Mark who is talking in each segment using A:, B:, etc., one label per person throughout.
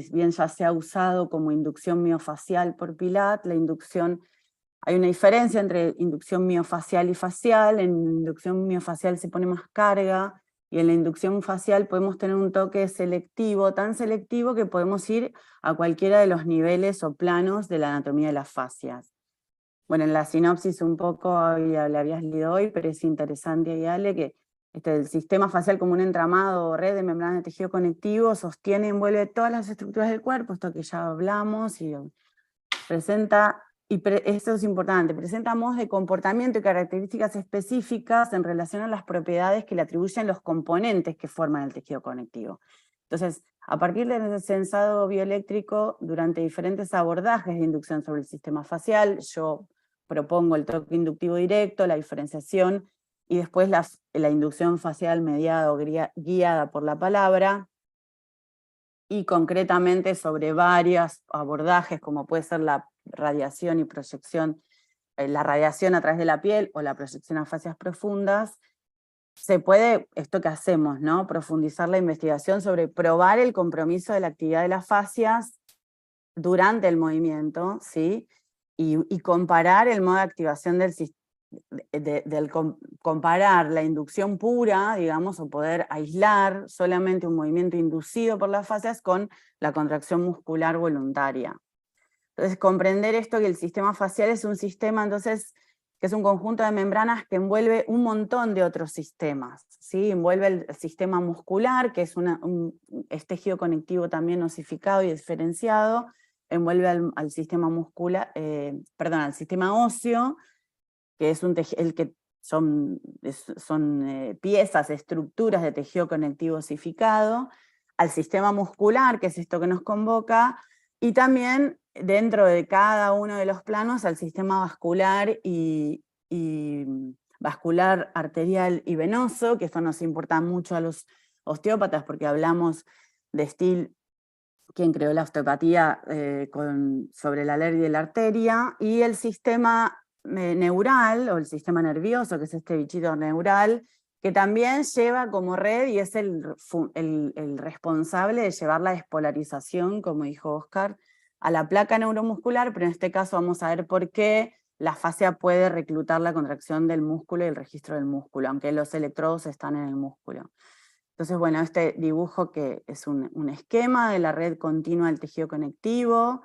A: si bien ya se ha usado como inducción miofacial por Pilat, hay una diferencia entre inducción miofacial y facial. En inducción miofacial se pone más carga, y en la inducción facial podemos tener un toque selectivo, tan selectivo que podemos ir a cualquiera de los niveles o planos de la anatomía de las fascias. Bueno, en la sinopsis un poco la habías leído hoy, pero es interesante ahí, Ale, que el sistema facial como un entramado o red de membranas de tejido conectivo sostiene y envuelve todas las estructuras del cuerpo, esto que ya hablamos, y presenta, esto es importante, presenta modos de comportamiento y características específicas en relación a las propiedades que le atribuyen los componentes que forman el tejido conectivo. Entonces, a partir del sensado bioeléctrico, durante diferentes abordajes de inducción sobre el sistema facial, yo propongo el toque inductivo directo, la diferenciación, y después la inducción facial mediada o guiada por la palabra, y concretamente sobre varios abordajes, como puede ser la radiación y proyección, la radiación a través de la piel o la proyección a fascias profundas. Se puede, esto que hacemos, ¿no? Profundizar la investigación sobre probar el compromiso de la actividad de las fascias durante el movimiento, ¿sí? Y comparar el modo de activación del sistema, comparar la inducción pura, digamos, o poder aislar solamente un movimiento inducido por las fascias con la contracción muscular voluntaria. Entonces, comprender esto, que el sistema facial es un sistema, entonces, que es un conjunto de membranas que envuelve un montón de otros sistemas, ¿sí? Envuelve el sistema muscular, que es tejido conectivo también osificado y diferenciado, envuelve al sistema muscular, al sistema óseo, que es son piezas, estructuras de tejido conectivo osificado, al sistema muscular, que es esto que nos convoca, y también dentro de cada uno de los planos al sistema vascular y vascular arterial y venoso, que esto nos importa mucho a los osteópatas porque hablamos de Still, quien creó la osteopatía sobre la alergia de la arteria, y el sistema neural, o el sistema nervioso, que es este bichito neural, que también lleva como red y es el responsable de llevar la despolarización, como dijo Oscar, a la placa neuromuscular, pero en este caso vamos a ver por qué la fascia puede reclutar la contracción del músculo y el registro del músculo, aunque los electrodos están en el músculo. Entonces, bueno, este dibujo que es un esquema de la red continua del tejido conectivo.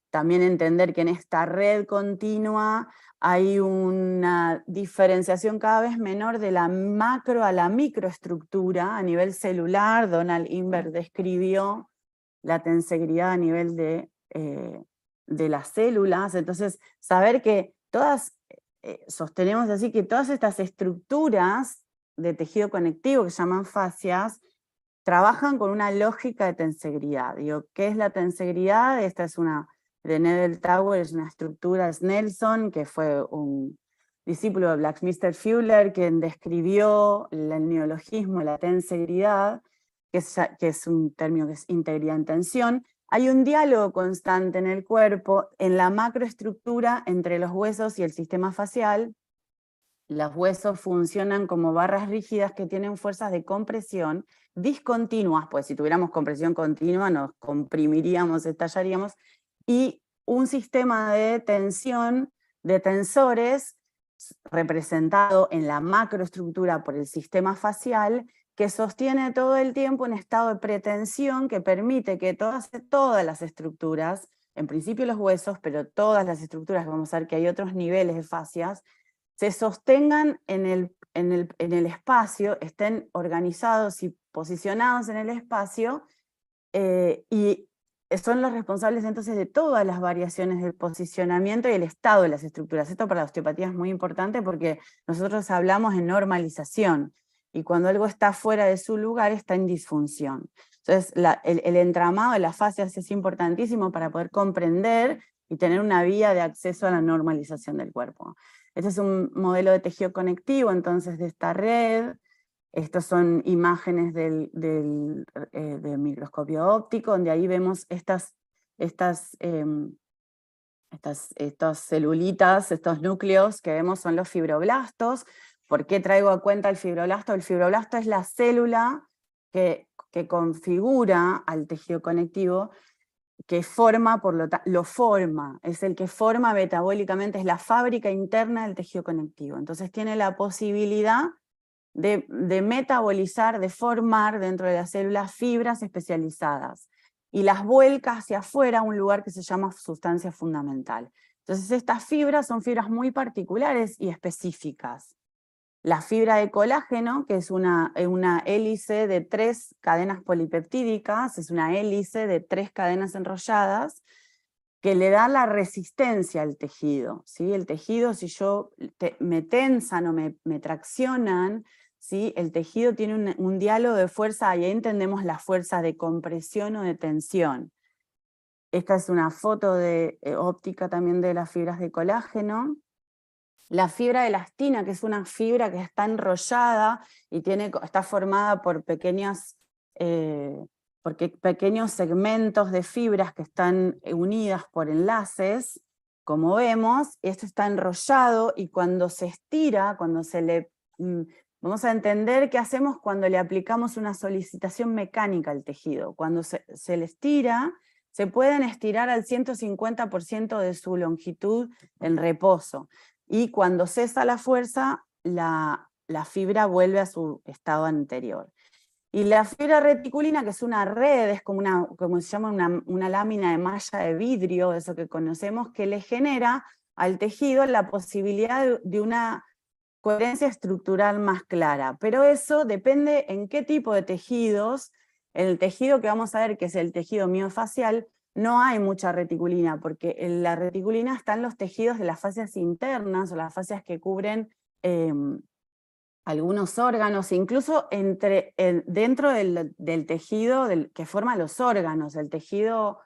A: También entender que en esta red continua hay una diferenciación cada vez menor de la macro a la microestructura a nivel celular. Donald Invert describió la tensegridad a nivel de las células. Entonces, saber que sostenemos así que todas estas estructuras de tejido conectivo que se llaman fascias trabajan con una lógica de tensegridad. Digo, ¿qué es la tensegridad? Esta es una de Nedel Tower, es una estructura de Snelson, que fue un discípulo de Buckminster Fuller, quien describió el neologismo, la tensegridad, que es un término que es integridad en tensión. Hay un diálogo constante en el cuerpo, en la macroestructura entre los huesos y el sistema facial. Los huesos funcionan como barras rígidas que tienen fuerzas de compresión discontinuas, pues si tuviéramos compresión continua nos comprimiríamos, estallaríamos, y un sistema de tensión, de tensores, representado en la macroestructura por el sistema facial, que sostiene todo el tiempo un estado de pretensión que permite que todas las estructuras, en principio los huesos, pero todas las estructuras, que vamos a ver que hay otros niveles de fascias, se sostengan en el espacio, estén organizados y posicionados en el espacio, y son los responsables entonces de todas las variaciones del posicionamiento y el estado de las estructuras. Esto para la osteopatía es muy importante porque nosotros hablamos en normalización, y cuando algo está fuera de su lugar está en disfunción. Entonces el entramado de las fascias es importantísimo para poder comprender y tener una vía de acceso a la normalización del cuerpo. Este es un modelo de tejido conectivo entonces de esta red. Estas son imágenes del microscopio óptico, donde ahí vemos estas celulitas, estos núcleos que vemos son los fibroblastos. ¿Por qué traigo a cuenta el fibroblasto? El fibroblasto es la célula que configura al tejido conectivo, que forma, lo forma, es el que forma metabólicamente, es la fábrica interna del tejido conectivo. Entonces tiene la posibilidad de metabolizar, de formar dentro de las células fibras especializadas, y las vuelca hacia afuera a un lugar que se llama sustancia fundamental. Entonces estas fibras son fibras muy particulares y específicas. La fibra de colágeno, que es una hélice de 3 cadenas polipeptídicas, es una hélice de 3 cadenas enrolladas, que le da la resistencia al tejido, ¿sí? El tejido, si me tensan o me traccionan, ¿sí? El tejido tiene un diálogo de fuerza, y ahí entendemos la fuerza de compresión o de tensión. Esta es una foto óptica también de las fibras de colágeno. La fibra de elastina, que es una fibra que está enrollada y está formada por pequeños segmentos de fibras que están unidas por enlaces, como vemos. Esto está enrollado, y cuando se estira, vamos a entender qué hacemos cuando le aplicamos una solicitación mecánica al tejido. Cuando se le estira, se pueden estirar al 150% de su longitud en reposo. Y cuando cesa la fuerza, la fibra vuelve a su estado anterior. Y la fibra reticulina, que es una red, es como se llama una lámina de malla de vidrio, eso que conocemos, que le genera al tejido la posibilidad de una coherencia estructural más clara. Pero eso depende en qué tipo de tejidos. El tejido que vamos a ver, que es el tejido miofacial, no hay mucha reticulina, porque la reticulina está en los tejidos de las fascias internas, o las fascias que cubren algunos órganos, incluso dentro del tejido que forma los órganos. El tejido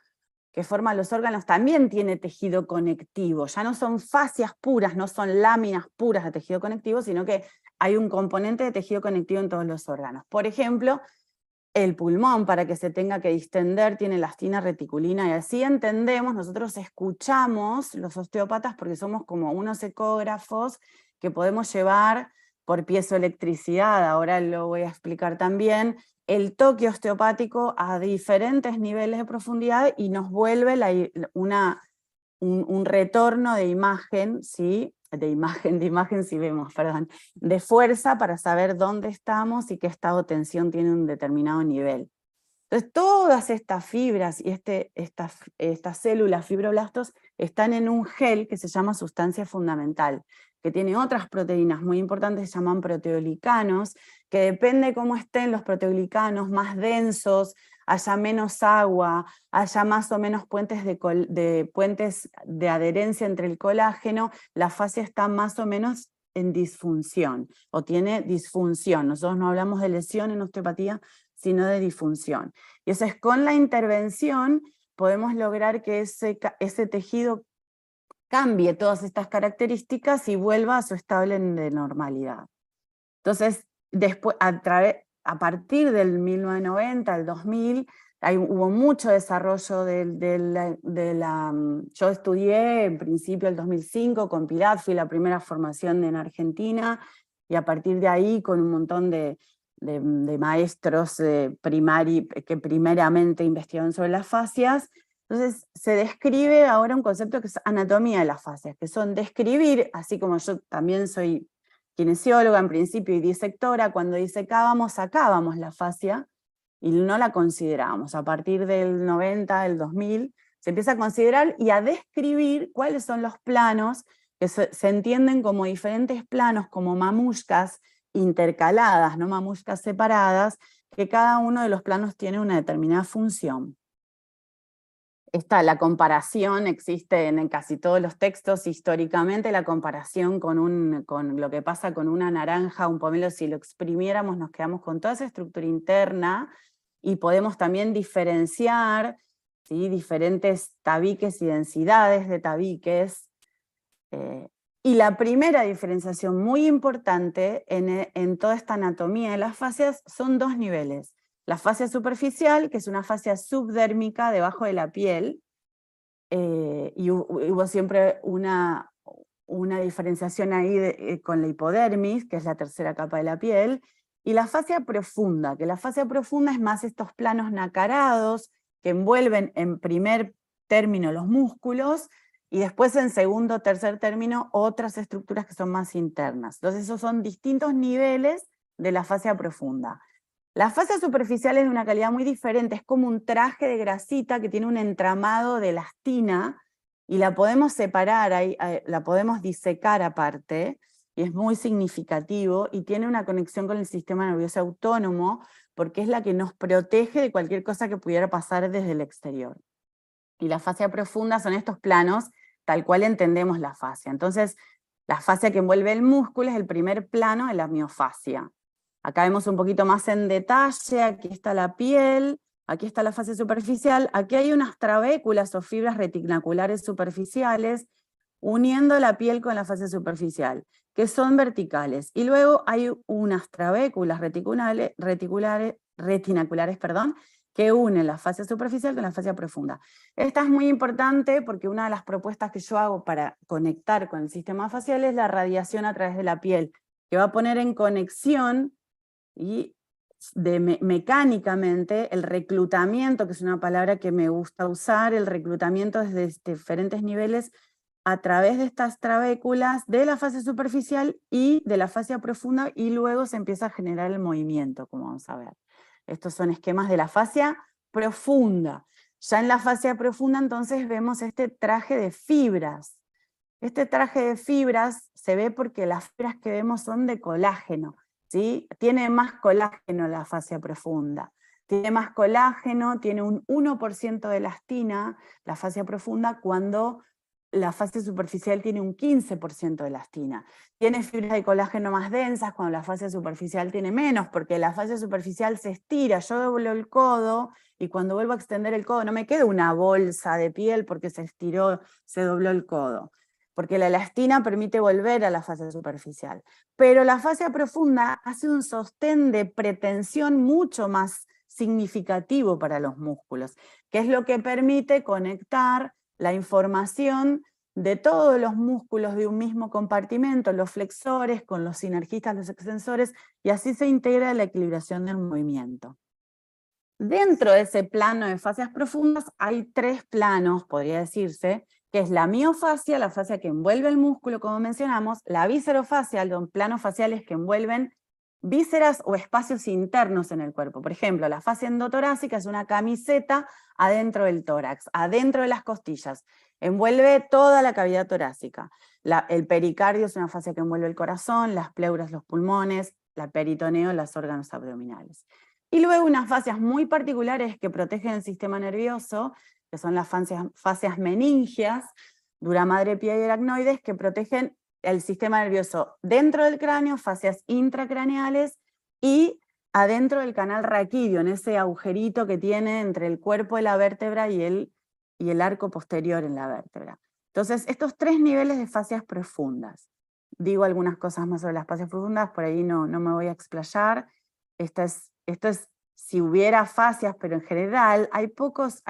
A: que forma los órganos también tiene tejido conectivo. Ya no son fascias puras, no son láminas puras de tejido conectivo, sino que hay un componente de tejido conectivo en todos los órganos. Por ejemplo, el pulmón, para que se tenga que distender, tiene elastina, reticulina, y así entendemos, nosotros escuchamos, los osteópatas, porque somos como unos ecógrafos que podemos llevar por piezoelectricidad, ahora lo voy a explicar también, el toque osteopático a diferentes niveles de profundidad, y nos vuelve un retorno de imagen, ¿sí? De fuerza, para saber dónde estamos y qué estado de tensión tiene un determinado nivel. Entonces todas estas fibras y estas células fibroblastos están en un gel que se llama sustancia fundamental, que tiene otras proteínas muy importantes que se llaman proteoglicanos, que depende cómo estén los proteoglicanos, más densos, haya menos agua, haya más o menos puentes de adherencia entre el colágeno, la fascia está más o menos en disfunción, o tiene disfunción. Nosotros no hablamos de lesión en osteopatía, sino de disfunción. Y eso es, con la intervención podemos lograr que ese tejido cambie todas estas características y vuelva a su estado de normalidad. Entonces, después, a partir del 1990 al 2000, hubo mucho desarrollo yo estudié en principio el 2005 con Pilat, fui la primera formación en Argentina, y a partir de ahí con un montón de maestros que primeramente investigaron sobre las fascias. Entonces se describe ahora un concepto que es anatomía de las fascias, que son describir, así como yo también soy kinesióloga en principio y disectora, cuando disecábamos sacábamos la fascia y no la considerábamos. A partir del 90, del 2000, se empieza a considerar y a describir cuáles son los planos, que se entienden como diferentes planos, como mamushkas intercaladas, no mamushkas separadas, que cada uno de los planos tiene una determinada función. La comparación existe en casi todos los textos históricamente, la comparación con lo que pasa con una naranja, un pomelo, si lo exprimiéramos nos quedamos con toda esa estructura interna, y podemos también diferenciar, ¿sí?, diferentes tabiques y densidades de tabiques. Y la primera diferenciación muy importante en toda esta anatomía de las fascias son 2 niveles. La fascia superficial, que es una fascia subdérmica debajo de la piel, y hubo siempre una diferenciación ahí con la hipodermis, que es la tercera capa de la piel, y la fascia profunda, que la fascia profunda es más estos planos nacarados, que envuelven en primer término los músculos, y después en segundo o tercer término otras estructuras que son más internas. Entonces esos son distintos niveles de la fascia profunda. La fascia superficial es de una calidad muy diferente, es como un traje de grasita que tiene un entramado de elastina, y la podemos separar, la podemos disecar aparte, y es muy significativo, y tiene una conexión con el sistema nervioso autónomo, porque es la que nos protege de cualquier cosa que pudiera pasar desde el exterior. Y la fascia profunda son estos planos, tal cual entendemos la fascia. Entonces, la fascia que envuelve el músculo es el primer plano de la miofascia. Acá vemos un poquito más en detalle, aquí está la piel, aquí está la fascia superficial, aquí hay unas trabéculas o fibras retinaculares superficiales uniendo la piel con la fascia superficial, que son verticales. Y luego hay unas trabéculas retinaculares, que unen la fascia superficial con la fascia profunda. Esta es muy importante porque una de las propuestas que yo hago para conectar con el sistema facial es la radiación a través de la piel, que va a poner en conexión y mecánicamente el reclutamiento, que es una palabra que me gusta usar, el reclutamiento desde diferentes niveles a través de estas trabéculas de la fascia superficial y de la fascia profunda, y luego se empieza a generar el movimiento, como vamos a ver. Estos son esquemas de la fascia profunda. Ya en la fascia profunda entonces vemos este traje de fibras. Este traje de fibras se ve porque las fibras que vemos son de colágeno, ¿sí? Tiene más colágeno la fascia profunda. Tiene más colágeno, tiene un 1% de elastina, la fascia profunda, cuando la fascia superficial tiene un 15% de elastina. Tiene fibras de colágeno más densas cuando la fascia superficial tiene menos, porque la fascia superficial se estira. Yo doblo el codo y cuando vuelvo a extender el codo no me queda una bolsa de piel porque se estiró, se dobló el codo, porque la elastina permite volver a la fascia superficial. Pero la fascia profunda hace un sostén de pretensión mucho más significativo para los músculos, que es lo que permite conectar la información de todos los músculos de un mismo compartimento, los flexores con los sinergistas, los extensores, y así se integra la equilibración del movimiento. Dentro de ese plano de fascias profundas hay tres planos, podría decirse, que es la miofascia, la fascia que envuelve el músculo, como mencionamos, la viscerofascia, los planos faciales que envuelven vísceras o espacios internos en el cuerpo. Por ejemplo, la fascia endotorácica es una camiseta adentro del tórax, adentro de las costillas, envuelve toda la cavidad torácica. El pericardio es una fascia que envuelve el corazón, las pleuras, los pulmones, la peritoneo, los órganos abdominales. Y luego unas fascias muy particulares que protegen el sistema nervioso, que son las fascias meningias, dura madre, pie y aracnoides, que protegen el sistema nervioso dentro del cráneo, fascias intracraneales, y adentro del canal raquídeo, en ese agujerito que tiene entre el cuerpo de la vértebra y el arco posterior en la vértebra. Entonces, estos tres niveles de fascias profundas. Digo algunas cosas más sobre las fascias profundas, por ahí no me voy a explayar. Esto es si hubiera fascias, pero en general hay pocos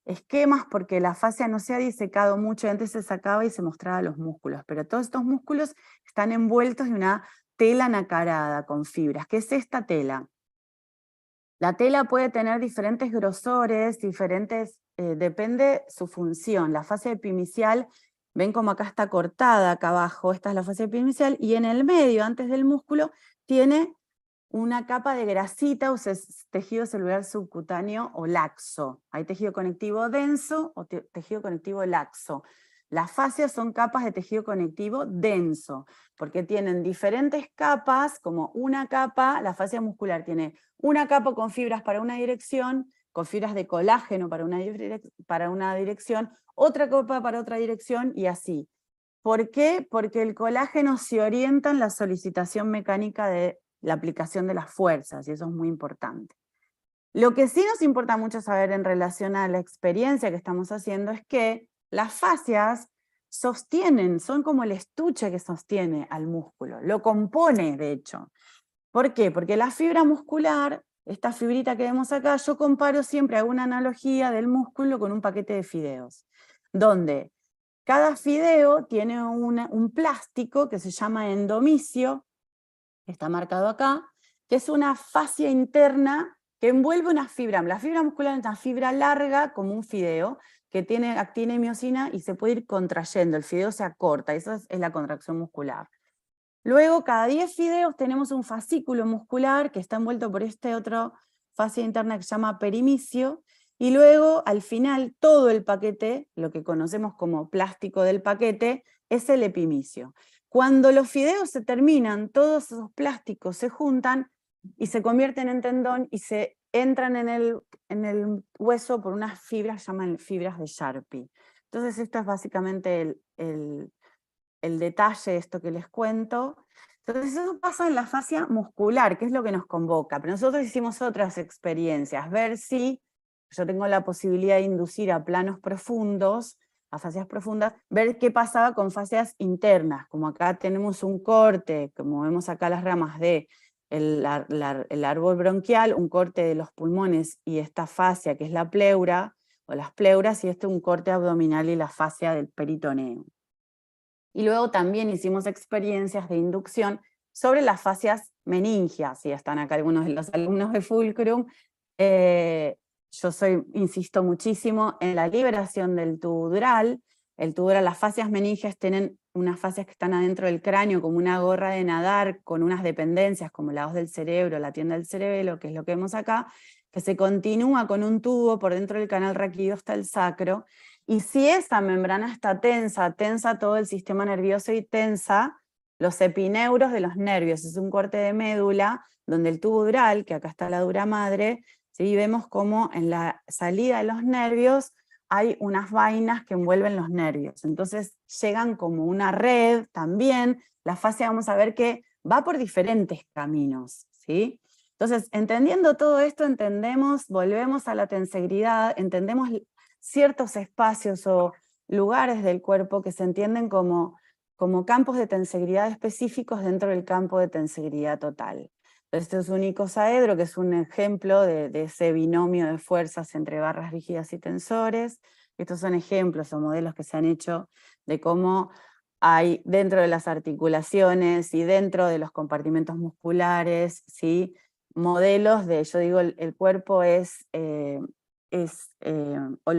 A: esquemas porque la fascia no se ha disecado mucho, antes se sacaba y se mostraba los músculos, pero todos estos músculos están envueltos de una tela nacarada con fibras. ¿Qué es esta tela? La tela puede tener diferentes grosores, depende su función. La fascia epimicial, ven como acá está cortada, acá abajo, esta es la fascia epimicial, y en el medio, antes del músculo, tiene una capa de grasita o tejido celular subcutáneo o laxo. Hay tejido conectivo denso o tejido conectivo laxo. Las fascias son capas de tejido conectivo denso, porque tienen diferentes capas, como una capa, la fascia muscular tiene una capa con fibras para una dirección, con fibras de colágeno para una dirección, otra capa para otra dirección, y así. ¿Por qué? Porque el colágeno se orienta en la solicitación mecánica de la aplicación de las fuerzas, y eso es muy importante. Lo que sí nos importa mucho saber en relación a la experiencia que estamos haciendo es que las fascias sostienen, son como el estuche que sostiene al músculo, lo compone de hecho. ¿Por qué? Porque la fibra muscular, esta fibrita que vemos acá, yo comparo siempre, hago una analogía del músculo con un paquete de fideos, donde cada fideo tiene un plástico que se llama endomicio, está marcado acá, que es una fascia interna que envuelve una fibra. La fibra muscular es una fibra larga como un fideo, que tiene actina y miosina y se puede ir contrayendo, el fideo se acorta, esa es la contracción muscular. Luego, cada 10 fideos tenemos un fascículo muscular que está envuelto por este otro fascia interna que se llama perimicio, y luego, al final, todo el paquete, lo que conocemos como plástico del paquete, es el epimicio. Cuando los fideos se terminan, todos esos plásticos se juntan y se convierten en tendón y se entran en el hueso por unas fibras que se llaman fibras de Sharpie. Entonces esto es básicamente el detalle, esto que les cuento. Entonces eso pasa en la fascia muscular, que es lo que nos convoca, pero nosotros hicimos otras experiencias, ver si yo tengo la posibilidad de inducir a planos profundos, a fascias profundas, ver qué pasaba con fascias internas, como acá tenemos un corte, como vemos acá las ramas de el árbol bronquial, un corte de los pulmones y esta fascia que es la pleura, o las pleuras, y un corte abdominal y la fascia del peritoneo. Y luego también hicimos experiencias de inducción sobre las fascias meningias, y están acá algunos de los alumnos de Fulcrum. Yo insisto muchísimo en la liberación del tubo dural. El tubo dural, las fascias meningias tienen unas fascias que están adentro del cráneo como una gorra de nadar con unas dependencias como la hoz del cerebro, la tienda del cerebelo, que es lo que vemos acá, que se continúa con un tubo por dentro del canal raquídeo hasta el sacro, y si esa membrana está tensa, tensa todo el sistema nervioso y tensa los epineuros de los nervios. Es un corte de médula donde el tubo dural, que acá está la dura madre, ¿sí? Vemos como en la salida de los nervios hay unas vainas que envuelven los nervios. Entonces llegan como una red también. La fascia vamos a ver que va por diferentes caminos, ¿sí? Entonces, entendiendo todo esto, volvemos a la tensegridad, entendemos ciertos espacios o lugares del cuerpo que se entienden como campos de tensegridad específicos dentro del campo de tensegridad total. Este es un icosaedro, que es un ejemplo de ese binomio de fuerzas entre barras rígidas y tensores. Estos son ejemplos o modelos que se han hecho de cómo hay dentro de las articulaciones y dentro de los compartimentos musculares, ¿sí? Modelos de, yo digo, el cuerpo es